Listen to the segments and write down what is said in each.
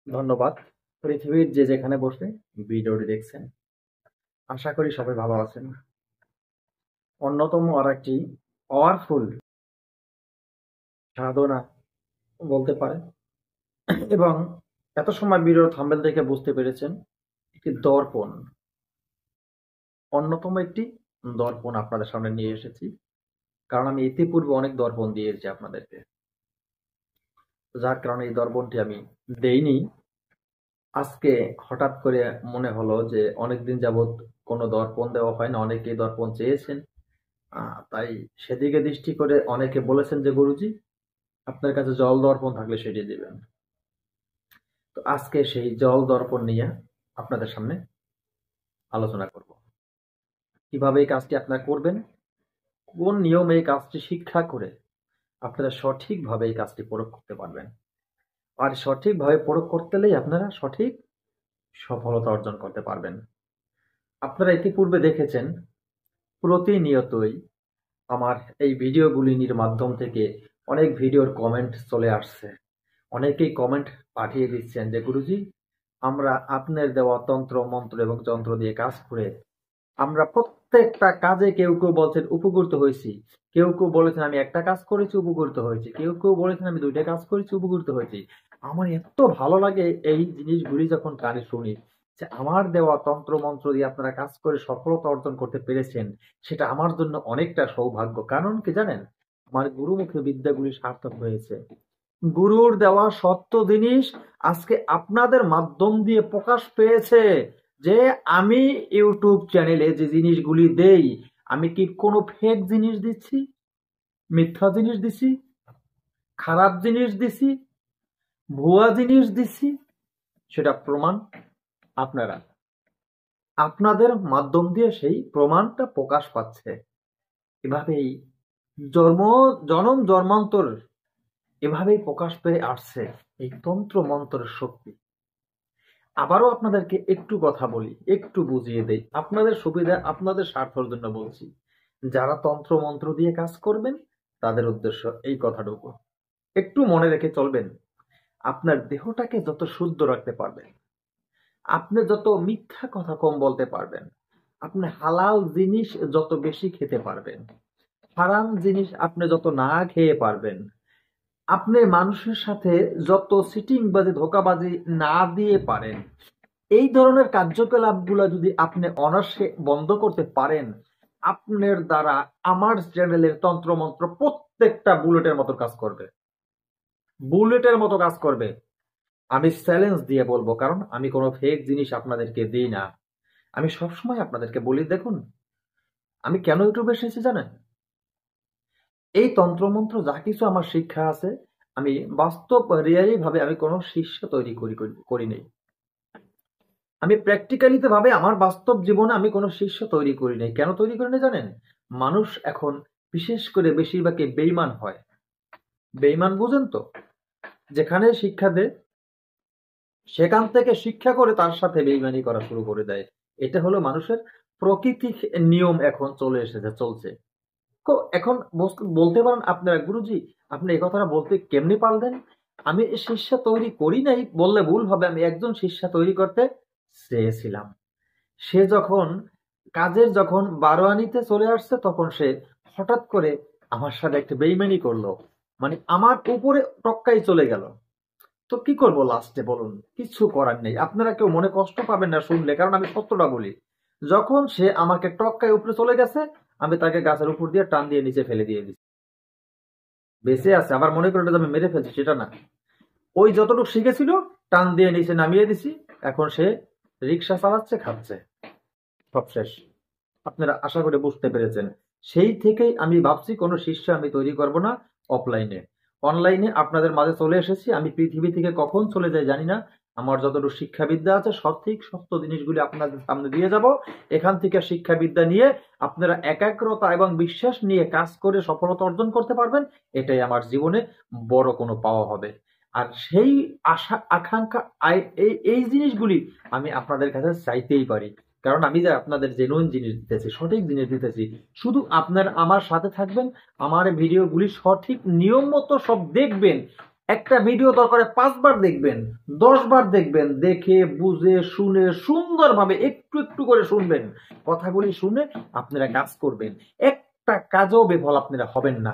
ধন্যবাদ। পৃথিবীর যে যেখানে বসে ভিডিওটি দেখছেন, আশা করি সবাই ভালো আছেন। অন্যতম আরেকটি পাওয়ারফুল সাধনা বলতে পারেন এবং এত সময় ভিডিওর থাম্বনেল দেখে বুঝতে পেরেছেন, একটি দর্পণ, অন্যতম একটি দর্পণ আপনাদের সামনে নিয়ে এসেছি। কারণ আমি ইতিপূর্বে অনেক দর্পণ দিয়েছি আপনাদেরকে। যার কারণে এই দর্পণটি আমি দেইনি। আজকে হঠাৎ করে মনে হলো যে অনেকদিন যাবৎ কোনো দর্পণ দেওয়া হয় না, অনেকেই দর্পণ চেয়েছেন। তাই সেদিকে দৃষ্টি করে অনেকে বলেছেন যে গুরুজি আপনার কাছে জল দর্পণ থাকলে সেটি দিবেন। তো আজকে সেই জল দর্পণ নিয়ে আপনাদের সামনে আলোচনা করব। কিভাবে এই কাজটি আপনারা করবেন, কোন নিয়মে এই কাজটি শিক্ষা করে আপনারা সঠিকভাবে এই কাজটি প্রয়োগ করতে পারবেন। আর সঠিকভাবে প্রয়োগ করতে গেলেই আপনারা সঠিক সফলতা অর্জন করতে পারবেন। আপনারা ইতিপূর্বে দেখেছেন প্রতিনিয়তই আমার এই ভিডিওগুলির মাধ্যম থেকে অনেক ভিডিওর কমেন্ট চলে আসছে। অনেকেই কমেন্ট পাঠিয়ে দিচ্ছেন যে গুরুজি আমরা আপনার দেওয়া তন্ত্র মন্ত্র এবং যন্ত্র দিয়ে কাজ করে আমরা প্রত্যেকটা কাজে কেউ কেউ বলছেন উপকৃত হয়েছি, কেউ কেউ বলেছেন আমি একটা কাজ করেছি উপকৃত হয়েছি, কেউ কেউ বলেছেন আমি দুইটা কাজ করেছি উপকৃত হয়েছি। আমার এত ভালো লাগে এই জিনিসগুলি যখন কানে শুনি যে আমার দেওয়া তন্ত্র মন্ত্র দিয়ে আপনারা কাজ করে সফলতা অর্জন করতে পেরেছেন, সেটা আমার জন্য অনেকটা সৌভাগ্য। কারণ কি জানেন, আমার গুরুমুখী বিদ্যাগুলি সার্থক হয়েছে। গুরুর দেওয়া সত্য জিনিস আজকে আপনাদের মাধ্যম দিয়ে প্রকাশ পেয়েছে। যে আমি ইউটিউব চ্যানেলে যে জিনিসগুলি দেই, আমি কি কোনো ফেক জিনিস দিচ্ছি, মিথ্যা জিনিস দিছি, খারাপ জিনিস দিছি, ভুয়া জিনিস দিছি? সেটা প্রমাণ আপনারা, আপনাদের মাধ্যম দিয়ে সেই প্রমাণটা প্রকাশ পাচ্ছে। এভাবেই জন্ম জনম জন্মান্তর এভাবেই প্রকাশ পেয়ে আসছে এই তন্ত্র মন্ত্রের শক্তি। আবারও আপনাদেরকে একটু কথা বলি, একটু বুঝিয়ে দেই, আপনাদের সুবিধা আপনাদের স্বার্থের জন্য বলছি। যারা তন্ত্র মন্ত্র দিয়ে কাজ করবেন তাদের উদ্দেশ্য এই কথাটুকু একটু মনে রেখে চলবেন। আপনার দেহটাকে যত শুদ্ধ রাখতে পারবেন, আপনি যত মিথ্যা কথা কম বলতে পারবেন, আপনি হালাল জিনিস যত বেশি খেতে পারবেন, হারাম জিনিস আপনি যত না খেয়ে পারবেন, আপনি মানুষের সাথে যত সিটিংবাজি ধোঁকাবাজি না দিয়ে পারেন, এই ধরনের কার্যকলাপগুলো যদি আপনি অনায়াসে বন্ধ করতে পারেন, আপনার দ্বারা আমার চ্যানেলের তন্ত্রমন্ত্র প্রত্যেকটা বুলেটের মতো কাজ করবে, বুলেটের মতো কাজ করবে। আমি চ্যালেঞ্জ দিয়ে বলবো, কারণ আমি কোনো ফেক জিনিস আপনাদেরকে দিই না। আমি সবসময় আপনাদেরকে বলি, দেখুন আমি কেন ইউটিউবে এসেছি জানেন? এই তন্ত্রমন্ত্র যা কিছু আমার শিক্ষা আছে, আমি বাস্তব রিয়ালি ভাবে আমি কোনো শিষ্য তৈরি করি নাই। আমি প্র্যাকটিক্যালিতে ভাবে আমার বাস্তব জীবনে আমি কোনো শিষ্য তৈরি করি নাই। কেন তৈরি করি না জানেন? মানুষ এখন বিশেষ করে বেশিরভাগই বেইমান হয়। বেইমান বুঝেন তো? যেখানে শিক্ষা দেয় সেখান থেকে শিক্ষা করে তার সাথে বেইমানি করা শুরু করে দেয়। এটা হলো মানুষের প্রকৃতিক নিয়ম, এখন চলে এসেছে, চলছে। তো এখন বলতে পারেন আপনারা, গুরুজি আপনি এই কথাটা বলতে কেমনি পারলেন? আমি শিষ্য তৈরি করি নাই বললে ভুল হবে, আমি একজন শিষ্য তৈরি করতে চেয়েছিলাম। সে যখন কাজের যখন বারোয়ানিতে চলে আসছে, তখন সে হঠাৎ করে আমার সাথে একটা বেইমানি করলো, মানে আমার উপরে টক্কাই চলে গেল। তো কি করব লাস্টে বলুন? কিছু করার নেই, আপনারা কেউ মনে কষ্ট পাবেন না শুনলে, কারণ আমি সত্যটা বলি। যখন সে আমাকে টক্কায় উপরে চলে গেছে, আমি তাকে গাছের উপর দিয়ে টান দিয়ে নিচে ফেলে দিয়ে দিচ্ছি। বেঁচে আছে, আবার মনে করে আমি মেরে ফেলছি, সেটা না। ওই যতটুকু শিখেছিল টান দিয়ে নিচে নামিয়ে দিছি, এখন সে রিক্সা চালাচ্ছে, খাচ্ছে, সব শেষ। আপনারা আশা করে বুঝতে পেরেছেন। সেই থেকেই আমি ভাবছি কোনো শিষ্য আমি তৈরি করব না অফলাইনে, অনলাইনে আপনাদের মাঝে চলে এসেছি। আমি পৃথিবী থেকে কখন চলে যাই জানি না। আমার যতটুকু শিক্ষাবিদ্যা আছে সঠিক সত্য জিনিসগুলি আপনাদের সামনে দিয়ে যাব। এখান থেকে শিক্ষাবিদ্যা নিয়ে আপনারা একাগ্রতা এবং বিশ্বাস নিয়ে কাজ করে সফলতা অর্জন করতে পারবেন। এটাই আমার জীবনে বড় কোনো পাওয়া হবে। আর সেই আশা আকাঙ্ক্ষা এই জিনিসগুলি আমি আপনাদের কাছে চাইতেই পারি, কারণ আমি যে আপনাদের জেনুইন জিনিস দিতেছি, সঠিক জিনিস দিতেছি। শুধু আপনার আমার সাথে থাকবেন, আমার ভিডিওগুলি সঠিক নিয়ম মতো সব দেখবেন, একটা ভিডিও দরকারে 5 বার দেখবেন, 10 বার দেখবেন, দেখে বুঝে শুনে সুন্দরভাবে একটু একটু করে শুনবেন, কথাগুলি শুনে আপনারা কাজ করবেন, একটা কাজও বিফল আপনারা হবেন না।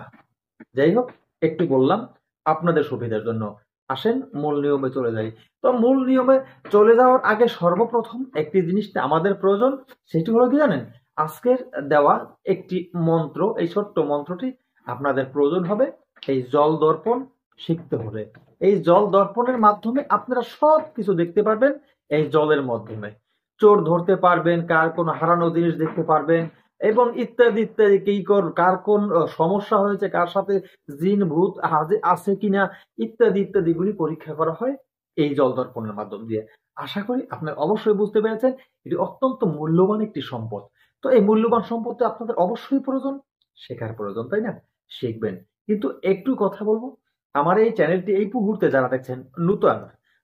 যাই হোক, একটু বললাম আপনাদের সুবিধার জন্য। আসেন মূল নিয়মে চলে যাই। তো মূল নিয়মে চলে যাওয়ার আগে সর্বপ্রথম একটি জিনিস আমাদের প্রয়োজন, সেটি হলো কি জানেন? আজকের দেওয়া একটি মন্ত্র, এই ছোট্ট মন্ত্রটি আপনাদের প্রয়োজন হবে এই জল দর্পণ শিখতে হলে। এই জল দর্পণের মাধ্যমে আপনারা সব কিছু দেখতে পারবেন। এই জলের মাধ্যমে চোর ধরতে পারবেন, কার কোনো হারানো জিনিস দেখতে পারবেন, এবং ইত্যাদি ইত্যাদি, কি কার কোন সমস্যা হয়েছে, কার সাথে জিন ভূত আছে কিনা, ইত্যাদি ইত্যাদি গুলি পরীক্ষা করা হয় এই জল দর্পণের মাধ্যম দিয়ে। আশা করি আপনার অবশ্যই বুঝতে পেরেছেন, এটি অত্যন্ত মূল্যবান একটি সম্পদ। তো এই মূল্যবান সম্পদটা আপনাদের অবশ্যই প্রয়োজন, শেখার প্রয়োজন, তাই না? শিখবেন। কিন্তু একটু কথা বলবো, আমার এই চ্যানেলটি এই মুহূর্তে যারা দেখছেন, নূতন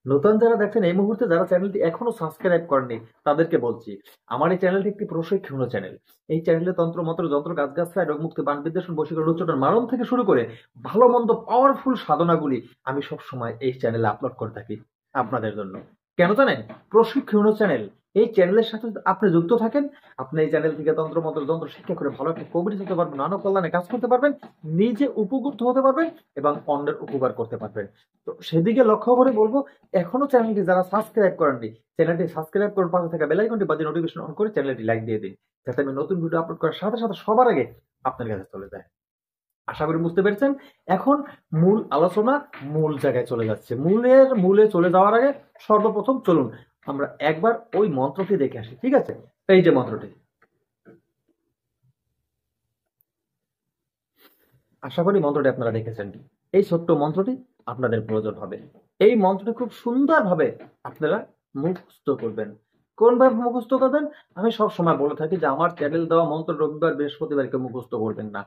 নূতন যারা দেখছেন, এই মুহূর্তে যারা চ্যানেলটি এখনো সাবস্ক্রাইব করেননি, তাদেরকে বলছি, আমার এই চ্যানেলটি একটি প্রশিক্ষণ চ্যানেল। এই চ্যানেলে তন্ত্র মন্ত্র যন্ত্র গাছগাছরা রোগমুক্তি বান বিদ্বেষণ বশীকরণ উচ্চারণ মারণ থেকে শুরু করে ভালো মন্দ পাওয়ারফুল সাধনাগুলি আমি সব সময় এই চ্যানেলে আপলোড করে থাকি আপনাদের জন্য। কেন জানেন? প্রশিক্ষণ চ্যানেল। এই চ্যানেলের সাথে যদি আপনি যুক্ত থাকেন, আপনি এই চ্যানেল থেকে তন্ত্র মন্ত্র যন্ত্র শিক্ষা করে ভালো একটা কবির হতে পারবেন, মানব কল্যাণে কাজ করতে পারবেন, নিজে উপকৃত হতে পারবেন এবং অন্যের উপকার করতে পারবেন। তো সেদিকে লক্ষ্য করে বলবো, এখনো চ্যানেলটি যারা সাবস্ক্রাইব করেননি, চ্যানেলটি সাবস্ক্রাইব করে পাশে থাকা বেল আইকনটি বাজিয়ে নোটিফিকেশন অন করে চ্যানেলটি লাইক দিয়ে দিন, যাতে আমি নতুন ভিডিও আপলোড করার সাথে সাথে সবার আগে আপনার কাছে চলে যায়। আশা করি বুঝতে পেরেছেন। এখন মূল আলোচনা মূল জায়গায় চলে যাচ্ছে। মূলে চলে যাওয়ার আগে সর্বপ্রথম চলুন আমরা একবার ওই মন্ত্রটি দেখে আসি, ঠিক আছে? এই যে মন্ত্রটি, আশা করি মন্ত্রটি আপনারা দেখেছেন। এই ছোট্ট মন্ত্রটি আপনাদের প্রয়োজন হবে। এই মন্ত্রটি খুব সুন্দরভাবে আপনারা মুখস্থ করবেন। কোনভাবে মুখস্থ করবেন? আমি সব সময় বলে থাকি যে আমার চ্যানেল দেওয়া মন্ত্র রবিবার বৃহস্পতিবার কেউ মুখস্থ করবেন না।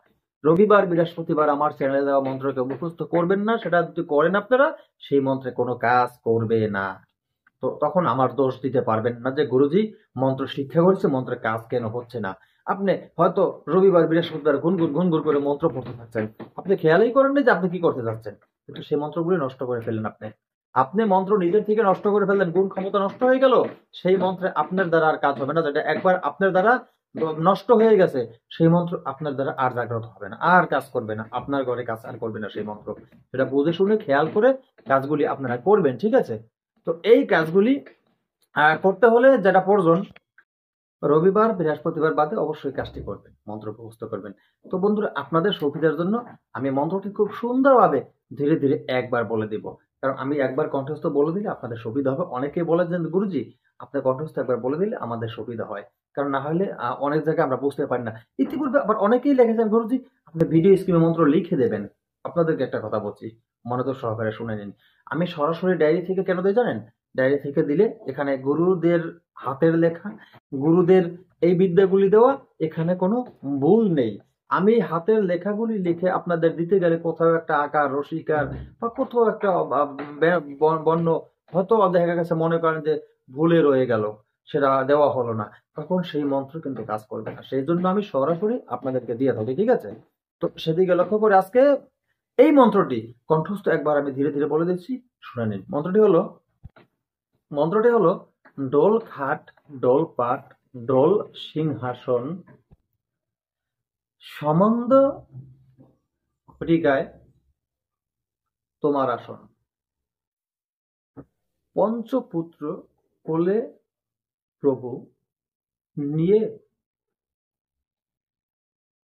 রবিবার বৃহস্পতিবার আমার চ্যানেলে দেওয়া মন্ত্র কেউ মুখস্থ করবেন না। সেটা যদি করেন আপনারা, সেই মন্ত্রে কোনো কাজ করবে না। তো তখন আমার দোষ দিতে পারবেন না যে গুরুজি মন্ত্র শিক্ষা করছে, মন্ত্রের কাজ কেন হচ্ছে না। আপনি হয়তো রবিবার বৃহস্পতিবার গুনগুন করে মন্ত্র পড়তে থাকছেন, আপনি খেয়ালই করেননি যে আপনি কি করতে যাচ্ছেন, কিন্তু সেই মন্ত্রগুলি নষ্ট করে ফেললেন। আপনি মন্ত্র নিজের থেকে নষ্ট করে ফেললেন, গুণ ক্ষমতা নষ্ট হয়ে গেল। সেই মন্ত্রে আপনার দ্বারা আর কাজ হবে না। যেটা একবার আপনার দ্বারা নষ্ট হয়ে গেছে, সেই মন্ত্র আপনার দ্বারা আর জাগ্রত হবে না, আর কাজ করবে না, আপনার ঘরে কাজ আর করবে না সেই মন্ত্র। সেটা বুঝে শুনে খেয়াল করে কাজগুলি আপনারা করবেন, ঠিক আছে? তো এই কাজগুলি করতে হলে যেটা প্রয়োজন, রবিবার বৃহস্পতিবার বাদে অবশ্যই কাজটি করবেন, মন্ত্র মুখস্থ করবেন। তো বন্ধুরা, আপনাদের সুবিধার জন্য আমি মন্ত্রটি খুব সুন্দরভাবে ধীরে ধীরে একবার বলে দিব, কারণ আমি একবার কণ্ঠস্থ বলে দিলে আপনাদের সুবিধা হবে। অনেকেই বলে যে গুরুজি আপনার কণ্ঠস্থ একবার বলে দিলে আমাদের সুবিধা হয়, কারণ না হলে অনেক জায়গায় আমরা বুঝতে পারি না। ইতিপূর্বে আবার অনেকেই লিখেছেন গুরুজি আপনি ভিডিও স্ক্রিনে মন্ত্র লিখে দেবেন। আপনাদেরকে একটা কথা বলছি, মনোযোগ সহকারে শুনে নিন। আমি সরাসরি ডায়েরি থেকে কেন দিই জানেন? ডায়েরি থেকে দিলে এখানে গুরুদের হাতের লেখা, গুরুদের এই বিদ্যাগুলি দেওয়া, এখানে কোনো ভুল নেই। আমি হাতের লেখাগুলি লিখে আপনাদের দিতে গেলে কোথাও একটা আকার রসিকার বা কোথাও একটা বর্ণ হয়তো দেখা গেছে মনে করেন যে ভুলে রয়ে গেল, সেটা দেওয়া হলো না, তখন সেই মন্ত্র কিন্তু কাজ করবে না। সেই জন্য আমি সরাসরি আপনাদেরকে দিয়ে থাকি, ঠিক আছে? তো সেদিকে লক্ষ্য করে আজকে এই মন্ত্রটি কণ্ঠস্থ একবার আমি ধীরে ধীরে বলে দিচ্ছি, শুনে নিন। মন্ত্রটি হলো ডোল খাট, ডোল পাট, ডোল সিংহাসন, সমন্দ হরিকায় তোমার আসন, পঞ্চপুত্র কোলে প্রভু নিয়ে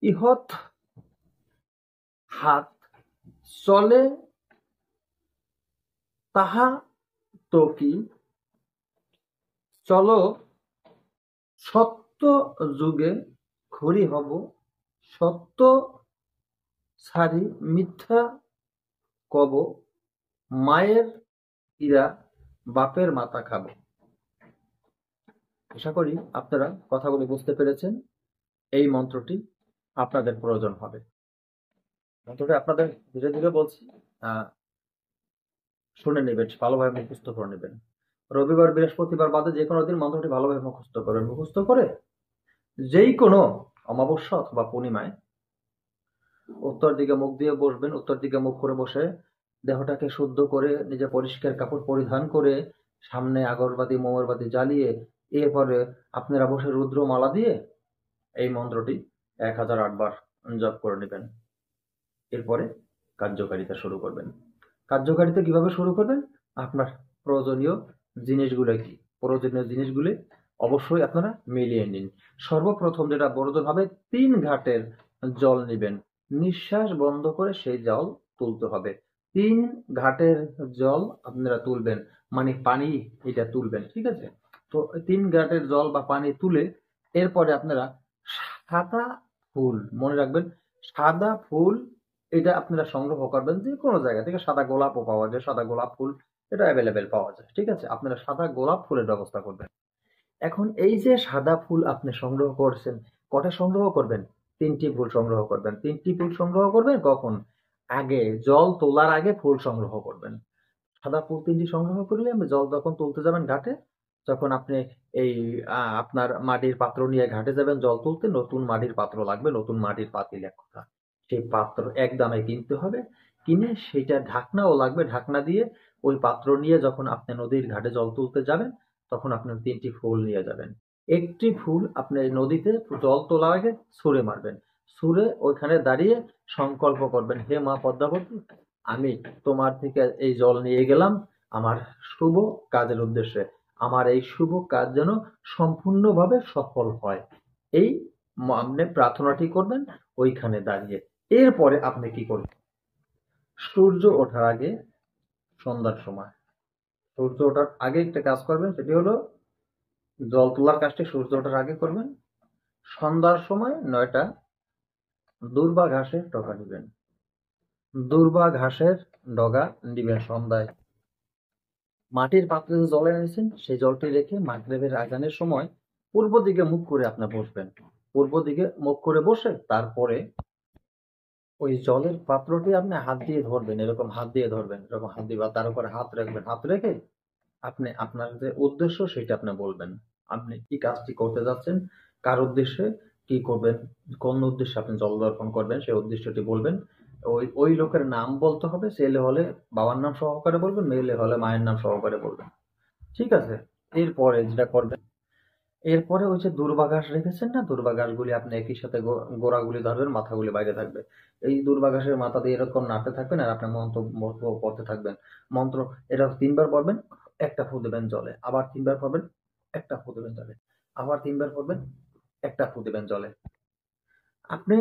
ইহত হাত চলে তাহা তো কি, চলো সত্য যুগে ঘুরি হব, সত্য ছাড়ি মিথ্যা কব, মায়ের ইরা বাপের মাথা খাবো। আশা করি আপনারা কথাগুলি বুঝতে পেরেছেন। এই মন্ত্রটি আপনাদের প্রয়োজন হবে। মন্ত্রটি আপনাদের ধীরে ধীরে বলছি, শুনে নেবেন, ভালোভাবে মুখস্থ করে নেবেন। রবিবার বৃহস্পতিবার বাদে যে কোনো দিন মন্ত্রটি ভালোভাবে মুখস্থ করবেন। মুখস্থ করে যেই কোনো অমাবস্যা অথবা পূর্ণিমায় উত্তর দিকে মুখ দিয়ে বসবেন, উত্তর দিকে মুখ করে বসে দেহটাকে শুদ্ধ করে নিজে পরিষ্কার কাপড় পরিধান করে সামনে আগরবাতি মোমবাতি জ্বালিয়ে এরপরে আপনারা বসে রুদ্রমালা দিয়ে এই মন্ত্রটি 1008 বার জপ করে নেবেন। এরপরে কার্যকারিতা শুরু করবেন। কার্যকারিতা কিভাবে শুরু করবেন? আপনার প্রয়োজনীয় জিনিসগুলো কি? প্রয়োজনীয় জিনিসগুলি অবশ্যই আপনারা মিলিয়ে নিন। সর্বপ্রথম যেটা প্রয়োজন হবে 3 ঘাটের জল নিবেন। নিঃশ্বাস বন্ধ করে সেই জল তুলতে হবে। 3 ঘাটের জল আপনারা তুলবেন, মানে পানি এটা তুলবেন, ঠিক আছে? তো 3 ঘাটের জল বা পানি তুলে এরপরে আপনারা সাদা ফুল, মনে রাখবেন সাদা ফুল এটা আপনারা সংগ্রহ করবেন যে কোনো জায়গা থেকে। সাদা গোলাপও পাওয়া যায়, সাদা গোলাপ ফুল এটা অ্যাভেলেবেল পাওয়া যায়, ঠিক আছে? আপনারা সাদা গোলাপ ফুলের ব্যবস্থা করবেন। এখন এই যে সাদা ফুল আপনি সংগ্রহ করছেন, কটা সংগ্রহ করবেন? 3টি ফুল সংগ্রহ করবেন। 3টি ফুল সংগ্রহ করবেন কখন? আগে জল তোলার আগে ফুল সংগ্রহ করবেন। সাদা ফুল 3টি সংগ্রহ করলে জল যখন তুলতে যাবেন ঘাটে, যখন আপনি এই আপনার মাটির পাত্র নিয়ে ঘাটে যাবেন জল তুলতে, নতুন মাটির পাত্র লাগবে, নতুন মাটির পাতিল এক কথা। সেই পাত্র এক দামে কিনতে হবে। কিনে সেটা ঢাকনাও লাগবে, ঢাকনা দিয়ে ওই পাত্র নিয়ে যখন আপনি নদীর ঘাটে জল তুলতে যাবেন তখন আপনি 3টি ফুল নিয়ে যাবেন। একটি ফুল আপনি নদীতে জল তোলার আগে ছুঁড়ে মারবেন। ছুঁড়ে ওইখানে দাঁড়িয়ে সংকল্প করবেন, হে মা পদ্মাবতী, আমি তোমার থেকে এই জল নিয়ে গেলাম আমার শুভ কাজের উদ্দেশ্যে। আমার এই শুভ কাজ যেন সম্পূর্ণভাবে সফল হয়। এই আপনি প্রার্থনাটি করবেন ওইখানে দাঁড়িয়ে। এরপরে আপনি কি করবেন? সূর্য ওঠার আগে, সন্ধ্যার সময়, সূর্য ওঠার আগে একটা কাজ করবেন, সেটি হলো জল তোলার কাজটি সূর্য ওঠার আগে করবেন। সন্ধ্যার সময় 9টা দূর্বা ঘাসের ডগা নিবেন। দূর্বা ঘাসের ডগা নিবেন সন্ধ্যায়। মাটির পাত্রে যে জল এনেছেন সেই জলটি রেখে মাগরিবের আজানের সময় পূর্ব দিকে মুখ করে আপনি বসবেন। পূর্ব দিকে মুখ করে বসে তারপরে ওই জলের পাত্রটি আপনি হাত দিয়ে ধরবেন, এরকম হাত দিয়ে ধরবেন, এরকম হাত দিয়ে বা তার উপরে হাত রাখবেন। হাত রেখে আপনি আপনার যে উদ্দেশ্য সেটা আপনি বলবেন। আপনি কি কাজটি করতে যাচ্ছেন, কার উদ্দেশ্যে কি করবেন, কোন উদ্দেশ্যে আপনি জল দর্পণ করবেন সেই উদ্দেশ্যটি বলবেন। ওই লোকের নাম বলতে হবে। ছেলে হলে বাবার নাম সহকারে বলবেন, মেয়ে হলে মায়ের নাম সহকারে বলবেন, ঠিক আছে? এরপরে যেটা করবেন, এরপরে ওই যে দূর্বা ঘাস রেখেছেন না, দূর্বা ঘাসগুলি আপনি একই সাথে গোড়াগুলি ধরবেন, মাথাগুলি বাইরে থাকবে। এই দূর্বা ঘাসের মাথা দিয়ে এরকম নাড়তে থাকবেন আর আপনি মন্ত্র পড়তে থাকবেন। মন্ত্র এটা 3 বার পড়বেন, একটা ফু দেবেন জলে, আবার 3 বার পড়বেন, একটা ফু দেবেন জলে, আবার 3 বার পড়বেন, একটা ফু দেবেন জলে। আপনি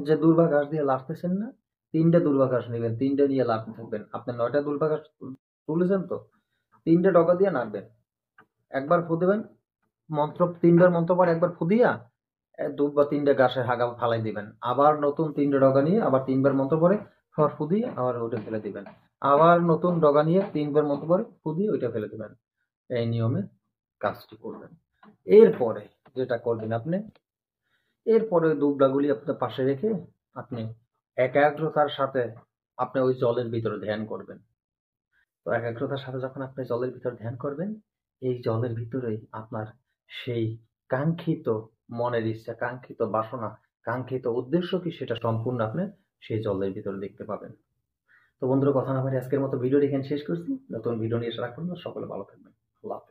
যে দূর্বা ঘাস দিয়ে লাফতেছেন না, 3টে দূর্বা ঘাস নেবেন, 3টে নিয়ে লাফতে থাকবেন। আপনি 9টা দূর্বা ঘাস তুলেছেন তো, 3টে ডগা দিয়ে নাড়বেন। একবার ফু দেবেন, মন্ত্র 3বার মন্ত্র পর একবার ফু দিয়া 2 বা 3টে ঘাসের হাগা ফালাই দিবেন। আবার নতুন 3টে ডগা নিয়ে আবার 3বার মন্ত্র পরে ফু দিয়ে আবার ওইটা ফেলে দিবেন। আবার নতুন ডগা নিয়ে 3বার মন্ত্র পরে ফু দিয়ে ওইটা ফেলে দিবেন। এই নিয়মে কাজটি করবেন। এরপরে যেটা করবেন আপনি, এরপরে দুবলাগুলি আপনার পাশে রেখে আপনি একাগ্রতার সাথে আপনি ওই জলের ভিতরে ধ্যান করবেন। তো একাগ্রতার সাথে যখন আপনি জলের ভিতর ধ্যান করবেন, এই জলের ভিতরেই আপনার সেই কাঙ্ক্ষিত মনের ইচ্ছা, কাঙ্ক্ষিত বাসনা, কাঙ্ক্ষিত উদ্দেশ্য কি সেটা সম্পূর্ণ আপনি সেই জলের ভিতরে দেখতে পাবেন। তো বন্ধুরা, কথা না বাড়িয়ে আজকের মতো ভিডিওটি এখানে শেষ করছি। নতুন ভিডিও নিয়ে এসে রাখুন। সকলে ভালো থাকবেন। আল্লাহ হাফেজ।